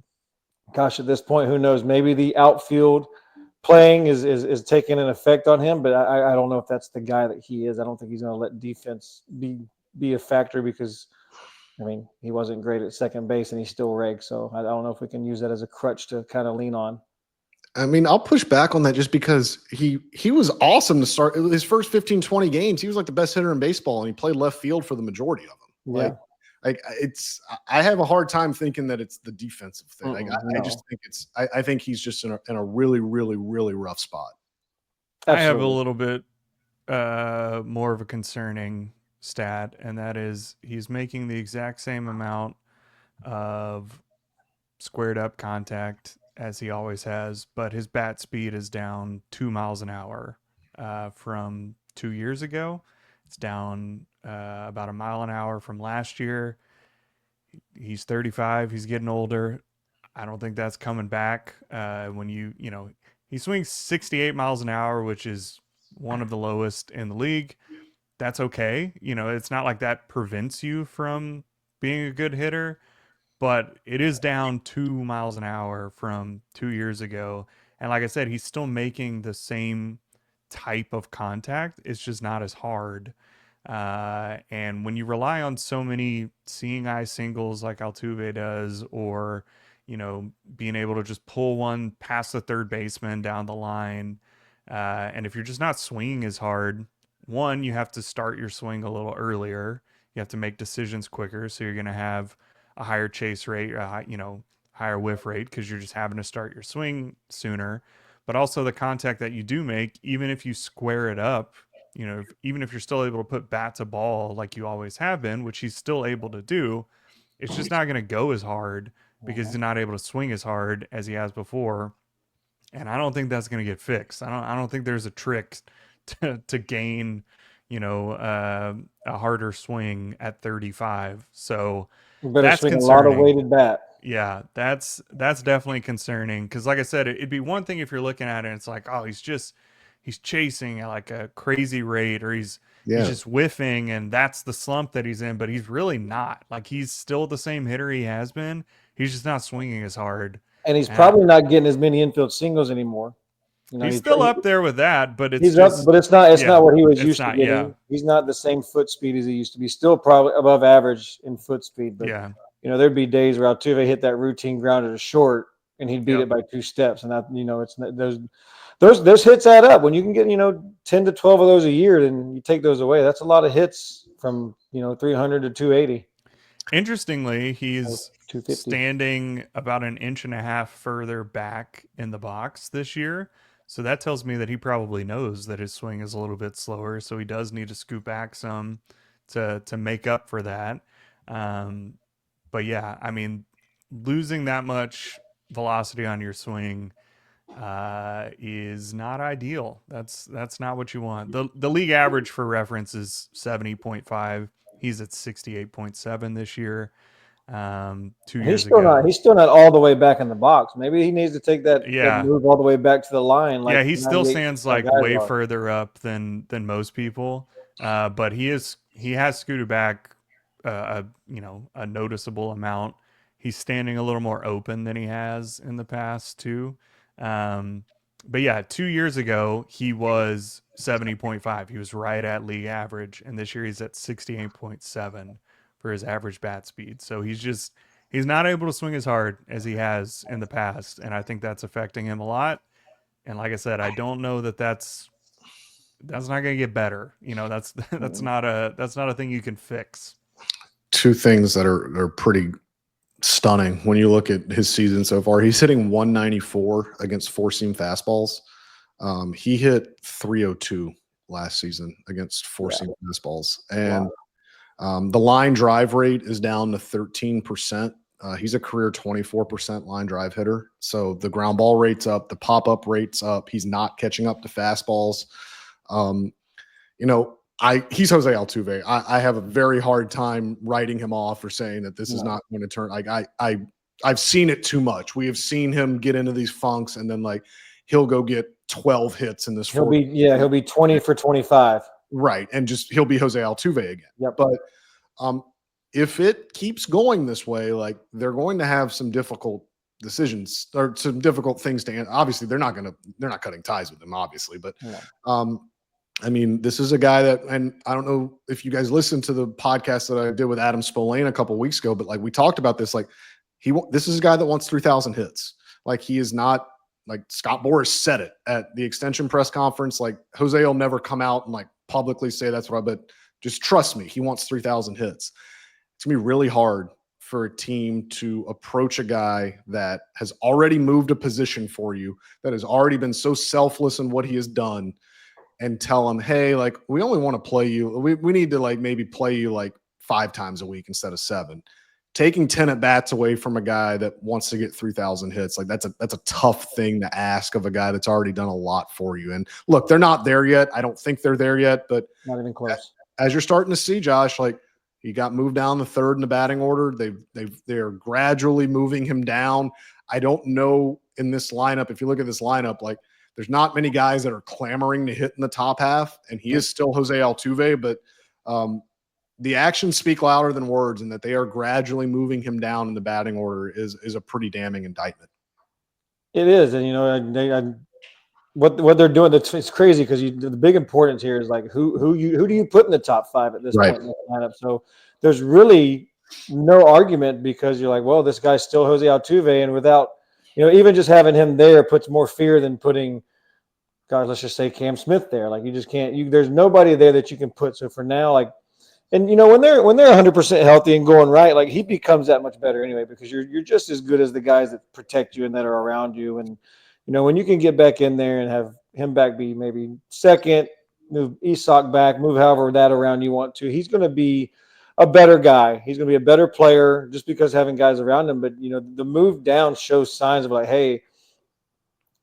S3: gosh, at this point, who knows? Maybe the outfield playing is taking an effect on him. But I don't know if that's the guy that he is. I don't think he's going to let defense be a factor because, he wasn't great at second base and he's still ranked. So I don't know if we can use that as a crutch to kind of lean on.
S1: I'll push back on that just because he was awesome to start his first 15, 20 games. He was like the best hitter in baseball and he played left field for the majority of them.
S3: Yeah.
S1: I have a hard time thinking that it's the defensive thing.
S3: No.
S1: I just think I think he's just in a really, really, really rough spot.
S3: Absolutely.
S2: I have a little bit more of a concerning stat, and that is he's making the exact same amount of squared up contact as he always has, but his bat speed is down 2 miles an hour from 2 years ago. It's down about a mile an hour from last year. He's 35. He's getting older. I don't think that's coming back. When he swings 68 miles an hour, which is one of the lowest in the league. That's okay. It's not like that prevents you from being a good hitter, but it is down 2 miles an hour from 2 years ago. And like I said, he's still making the same type of contact. It's just not as hard. And when you rely on so many seeing eye singles like Altuve does, or, being able to just pull one past the third baseman down the line. And if you're just not swinging as hard, one, you have to start your swing a little earlier. You have to make decisions quicker. So you're going to have a higher chase rate, higher whiff rate because you're just having to start your swing sooner. But also the contact that you do make, even if you square it up, even if you're still able to put bat to ball like you always have been, which he's still able to do, it's just not going to go as hard because he's not able to swing as hard as he has before. And I don't think that's going to get fixed. I don't think there's a trick to gain, a harder swing at 35. So
S3: You better
S2: that's
S3: swing a lot of
S2: concerning.
S3: weighted bat.
S2: Yeah, that's definitely concerning because, like I said, it'd be one thing if you're looking at it and it's like, oh, he's chasing at like a crazy rate, or he's just whiffing, and that's the slump that he's in. But he's really not. Like, he's still the same hitter he has been. He's just not swinging as hard,
S3: And he's probably not getting as many infield singles anymore.
S2: He's still up there with that, but it's
S3: he's
S2: just,
S3: up, but it's not what he was used to getting.
S2: Yeah.
S3: He's not the same foot speed as he used to be. Still probably above average in foot speed, but
S2: yeah.
S3: There'd be days where Altuve hit that routine ground to short and he'd beat it by 2 steps. And that, it's not, those hits add up. When you can get, 10 to 12 of those a year, then you take those away. That's a lot of hits from, 300 to 280.
S2: Interestingly, he's
S3: 250.
S2: standing about an inch and a half further back in the box this year. So that tells me that he probably knows that his swing is a little bit slower. So he does need to scoot back some to make up for that. But yeah, I mean, losing that much velocity on your swing is not ideal. That's not what you want. The league average for reference is 70.5. He's at 68.7 this year. 2 years ago.
S3: He's still not all the way back in the box. Maybe he needs to take that move all the way back to the line.
S2: Like, he still stands like way further up than most people. But he has scooted back a noticeable amount. He's standing a little more open than he has in the past too. But yeah, 2 years ago he was 70.5. He was right at league average, and this year he's at 68.7 for his average bat speed. So he's not able to swing as hard as he has in the past, and I think that's affecting him a lot. And like I said, I don't know that's not going to get better. That's not a thing you can fix.
S1: 2 things that are pretty stunning when you look at his season so far. He's hitting 194 against 4-seam fastballs. He hit 302 last season against 4-seam fastballs. And the line drive rate is down to 13%. He's a career 24% line drive hitter. So the ground ball rate's up, the pop-up rate's up. He's not catching up to fastballs. He's Jose Altuve. I have a very hard time writing him off or saying that this is not going to turn. Like, I've seen it too much. We have seen him get into these funks, and then like he'll go get 12 hits in this.
S3: He'll be 20 for 25.
S1: Right, and he'll be Jose Altuve again.
S3: Yep.
S1: But if it keeps going this way, like, they're going to have some difficult decisions or some difficult things to answer. Obviously, they're not cutting ties with him, obviously, but I mean, this is a guy that, and I don't know if you guys listened to the podcast that I did with Adam Spillane a couple of weeks ago, but like, we talked about this, like, this is a guy that wants 3,000 hits. Like, he is not, like, Scott Boras said it at the extension press conference. Like, Jose will never come out and like publicly say that's what but just trust me, he wants 3,000 hits. It's gonna be really hard for a team to approach a guy that has already moved a position for you, that has already been so selfless in what he has done, and tell him, hey, like, we only want to play you. We need to like maybe play you like 5 times a week instead of 7. Taking 10 at bats away from a guy that wants to get 3,000 hits, like that's a tough thing to ask of a guy that's already done a lot for you. And look, they're not there yet. I don't think they're there yet, but
S3: not even close.
S1: As you're starting to see, Josh, like, he got moved down the 3rd in the batting order. They're gradually moving him down. I don't know in this lineup. If you look at this lineup, like, there's not many guys that are clamoring to hit in the top half, and he is still Jose Altuve, but the actions speak louder than words, and that they are gradually moving him down in the batting order is a pretty damning indictment.
S3: It is, and what they're doing, it's crazy because the big importance here is like who do you put in the top 5 at this point in the lineup? So there's really no argument, because you're like, well, this guy's still Jose Altuve, and without even just having him there puts more fear than putting, God, let's just say Cam Smith there. Like, you just can't. There's nobody there that you can put. So for now, like, and when they're 100% healthy and going right, like, he becomes that much better anyway, because you're just as good as the guys that protect you and that are around you. And when you can get back in there and have him back be maybe 2nd, Isak back, move however that around you want to. He's going to be a better guy. He's going to be a better player just because having guys around him. But, the move down shows signs of like, hey,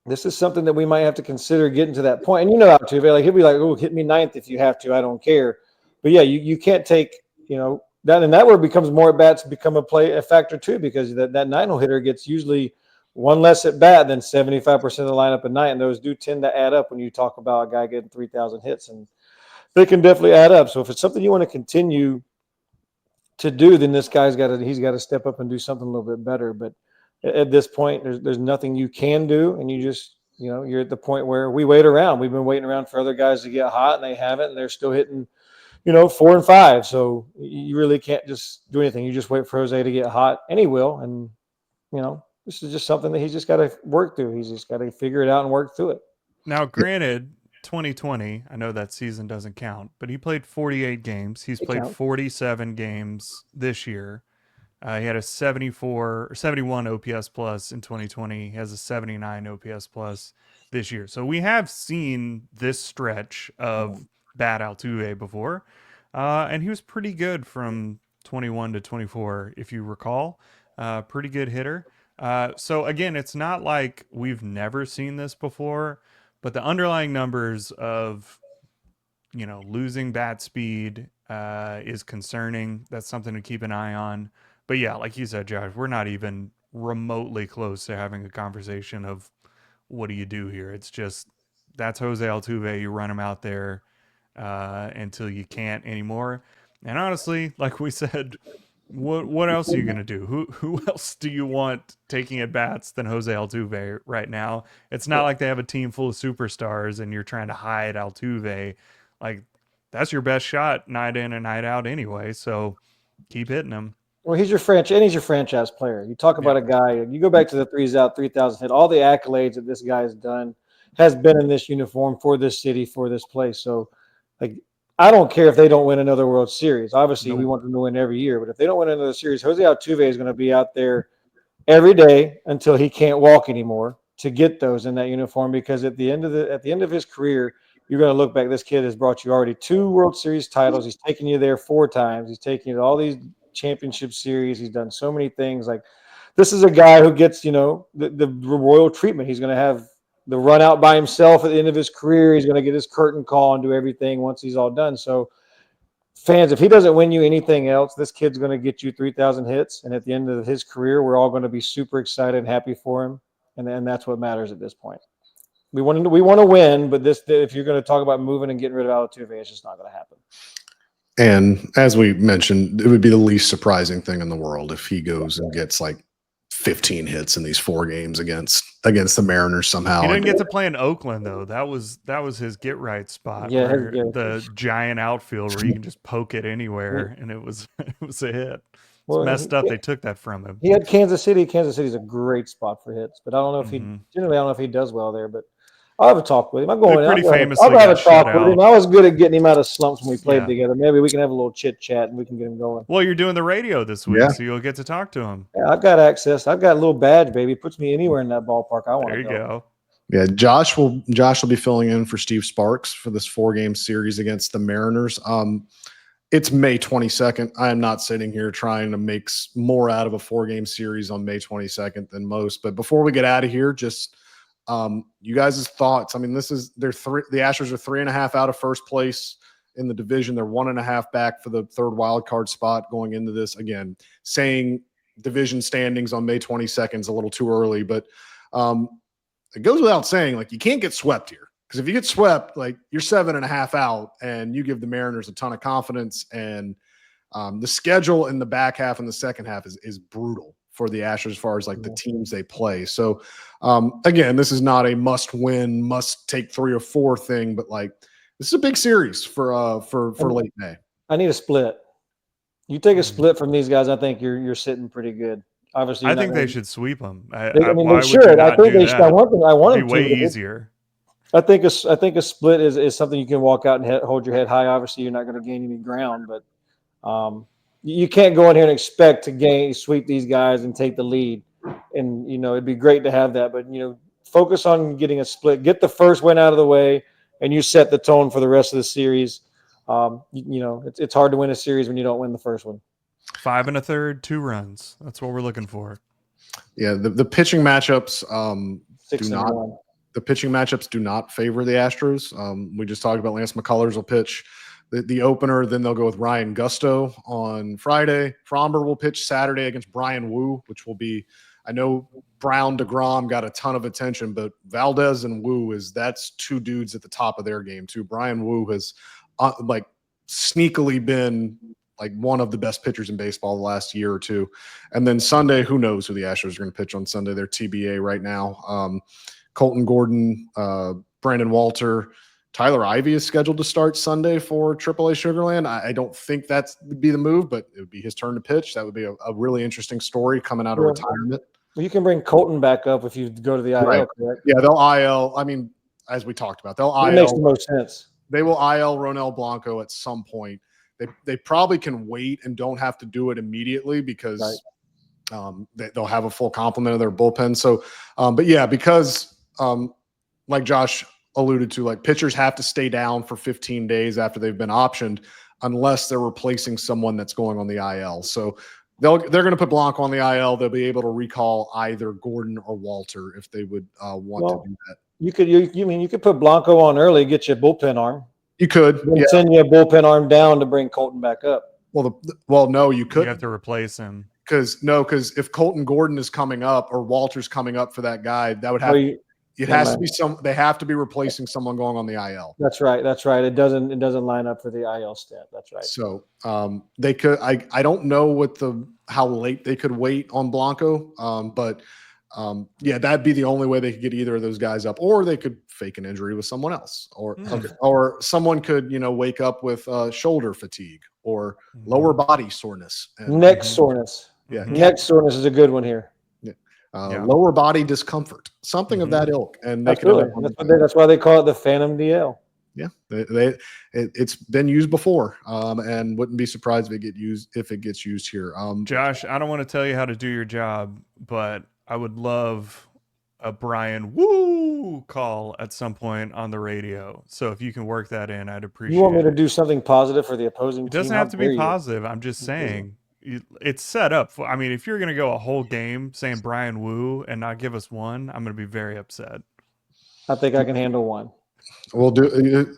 S3: this is something that we might have to consider getting to that point. And Altuve, like he'll be like, oh, hit me ninth if you have to. I don't care. But yeah, you can't take, that, and that where it becomes more at bats become a factor too, because that 9-hole hitter gets usually one less at bat than 75% of the lineup at night. And those do tend to add up when you talk about a guy getting 3,000 hits, and they can definitely add up. So if it's something you want to continue to do, then he's got to step up and do something a little bit better. But at this point, there's nothing you can do, and you just, you're at the point where we wait around. We've been waiting around for other guys to get hot, and they haven't, and they're still hitting, 4 and 5. So you really can't just do anything. You just wait for Jose to get hot, and he will. And this is just something that he's just got to work through. He's just got to figure it out and work through it.
S2: Now, granted, 2020, I know that season doesn't count, but he played 48 games. He's played 47 games this year. He had a 71 OPS plus in 2020. He has a 79 OPS plus this year. So we have seen this stretch of bad Altuve before, and he was pretty good from 21 to 24, if you recall. Pretty good hitter. So again, it's not like we've never seen this before, but the underlying numbers of losing bat speed is concerning. That's something to keep an eye on. But yeah, like you said, Josh, we're not even remotely close to having a conversation of what do you do here. It's just that's Jose Altuve. You run him out there until you can't anymore. And honestly, like we said, what else are you gonna do? Who else do you want taking at bats than Jose Altuve right now? It's not like they have a team full of superstars and you're trying to hide Altuve. Like that's your best shot night in and night out anyway. So keep hitting him.
S3: Well, he's your franchise player. You talk about a guy, you go back to the 3,000 hit, all the accolades that this guy has done, has been in this uniform for this city, for this place. So, like, I don't care if they don't win another World Series. Obviously, we want them to win every year. But if they don't win another series, Jose Altuve is going to be out there every day until he can't walk anymore to get those in that uniform. Because at the end of his career, you're going to look back. This kid has brought you already 2 World Series titles. He's taken you there 4 times. He's taken you to all these championship series. He's done so many things. Like, this is a guy who gets, the royal treatment. He's going to have the run out by himself at the end of his career. He's going to get his curtain call and do everything once he's all done. So fans, if he doesn't win you anything else, this kid's going to get you 3,000 hits. And at the end of his career, we're all going to be super excited and happy for him. And that's what matters at this point. We want to win, but if you're going to talk about moving and getting rid of Altuve, it's just not going to happen.
S1: And as we mentioned, it would be the least surprising thing in the world if he goes and gets like 15 hits in these 4 games against the Mariners somehow.
S2: He didn't get to play in Oakland though. That was his get right spot.
S3: Yeah,
S2: where the giant outfield where you can just poke it anywhere, and it was a hit. It's messed up. They took that from him.
S3: He had Kansas City. Kansas City's a great spot for hits, but I don't know if I don't know if he does well there. But I'll have a talk with him. I'll have a talk with him. I was good at getting him out of slumps when we played together. Maybe we can have a little chit chat and we can get him going.
S2: Well, you're doing the radio this week, so you'll get to talk to him.
S3: Yeah, I've got access. I've got a little badge, baby. It puts me anywhere in that ballpark I want to go.
S2: There you go.
S1: Yeah, Josh will be filling in for Steve Sparks for this 4-game series against the Mariners. It's May 22nd. I am not sitting here trying to make more out of a 4-game series on May 22nd than most. But before we get out of here, just you guys' thoughts. I mean, the Astros are 3.5 out of first place in the division. They're 1.5 back for the 3rd wild card spot going into this. Again, saying division standings on May 22nd is a little too early, but it goes without saying, like, you can't get swept here. Because if you get swept, like, you're 7.5 out, and you give the Mariners a ton of confidence. And the schedule in the back half and the second half is brutal for the Astros as far as like the teams they play. So again, this is not a must win, must take 3 or 4 thing, but like this is a big series for late May.
S3: I need a split. You take a split from these guys, I think you're sitting pretty good. Obviously,
S2: I think they should sweep them.
S3: They should. I think they should. I want them to.
S2: Way easier.
S3: I think a split is something you can walk out and hold your head high. Obviously, you're not going to gain any ground, but you can't go in here and expect to sweep these guys and take the lead. And it'd be great to have that, but focus on getting a split. Get the first win out of the way, and you set the tone for the rest of the series. It's hard to win a series when you don't win the first one.
S2: 5 1/3, 2 runs. That's what we're looking for.
S1: Yeah, the pitching matchups
S3: 6-1.
S1: the pitching matchups do not favor the Astros. We just talked about Lance McCullers will pitch the opener. Then they'll go with Ryan Gusto on Friday. Fromber will pitch Saturday against Brian Wu, which will be, I know Brown, DeGrom got a ton of attention, but Valdez and Wu that's two dudes at the top of their game too. Brian Wu has sneakily been like one of the best pitchers in baseball the last year or two. And then Sunday, who knows who the Astros are going to pitch on Sunday? They're TBA right now. Colton Gordon, Brandon Walter, Tyler Ivey is scheduled to start Sunday for AAA Sugarland. I don't think that would be the move, but it would be his turn to pitch. That would be a really interesting story coming out of retirement.
S3: Well, you can bring Colton back up if you go to the IL,
S1: Right.
S3: correct?
S1: Yeah, they'll IL. I mean, as we talked about, they'll
S3: It
S1: IL.
S3: makes the most sense.
S1: They will IL Ronel Blanco at some point. They probably can wait and don't have to do it immediately because they'll have a full complement of their bullpen. So, but yeah, because like Josh alluded to, like pitchers have to stay down for 15 days after they've been optioned unless they're replacing someone that's going on the IL. So they're going to put Blanco on the IL. They'll be able to recall either Gordon or Walter if they would want to do that.
S3: You could put Blanco on early, get you a bullpen arm.
S1: You could
S3: send you a bullpen arm down to bring Colton back up.
S1: Well, no, you couldn't.
S2: You have to replace him.
S1: Because if Colton Gordon is coming up or Walter's coming up for that guy, that would have they have to be replacing someone going on the IL.
S3: That's right. It doesn't line up for the IL stint. That's right.
S1: So they could. I don't know how late they could wait on Blanco, but that'd be the only way they could get either of those guys up, or they could fake an injury with someone else, or someone could wake up with shoulder fatigue or lower body soreness,
S3: neck soreness.
S1: Yeah,
S3: neck soreness is a good one here.
S1: Lower body discomfort, something of that ilk, and
S3: that's why they call it the Phantom DL.
S1: Yeah, it's been used before, and wouldn't be surprised if it gets used here.
S2: Josh, I don't want to tell you how to do your job, but I would love a Brian Woo call at some point on the radio. So if you can work that in, I'd appreciate it.
S3: You want me to do something positive for the opposing team?
S2: It doesn't have to be positive. I'm just saying it's set up for, if you're going to go a whole game saying Brian Woo and not give us one, I'm going to be very upset.
S3: I think I can handle one.
S1: We'll do,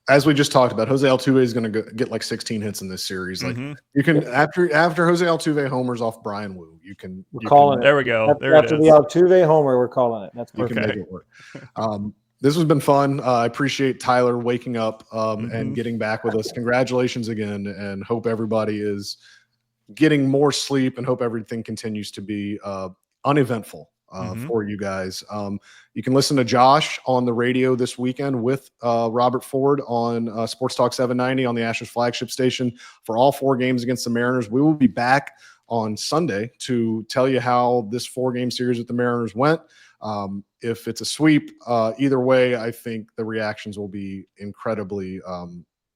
S1: as we just talked about, Jose Altuve is going to get like 16 hits in this series. Like you can, after Jose Altuve homers off Brian Wu, we're
S3: calling it.
S2: There we go.
S3: After the Altuve homer, we're calling it. That's perfect.
S1: You can make it work. This has been fun. I appreciate Tyler waking up and getting back with us. Congratulations again, and hope everybody is getting more sleep, and hope everything continues to be uneventful for you guys. You can listen to Josh on the radio this weekend with Robert Ford on Sports Talk 790 on the Astros flagship station for all 4 games against the Mariners. We will be back on Sunday to tell you how this 4-game series with the Mariners went. If it's a sweep, either way, I think the reactions will be incredibly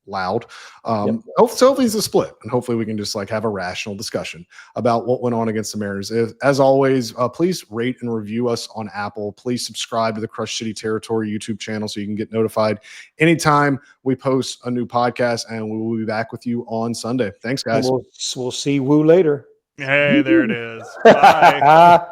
S1: loud. Hopefully it's a split, and hopefully we can just have a rational discussion about what went on against the Mariners. As always, please rate and review us on Apple. Please subscribe to the Crush City Territory YouTube channel so you can get notified anytime we post a new podcast, and we will be back with you on Sunday. Thanks, guys.
S3: We'll see Woo later.
S2: Hey, there it is. Bye.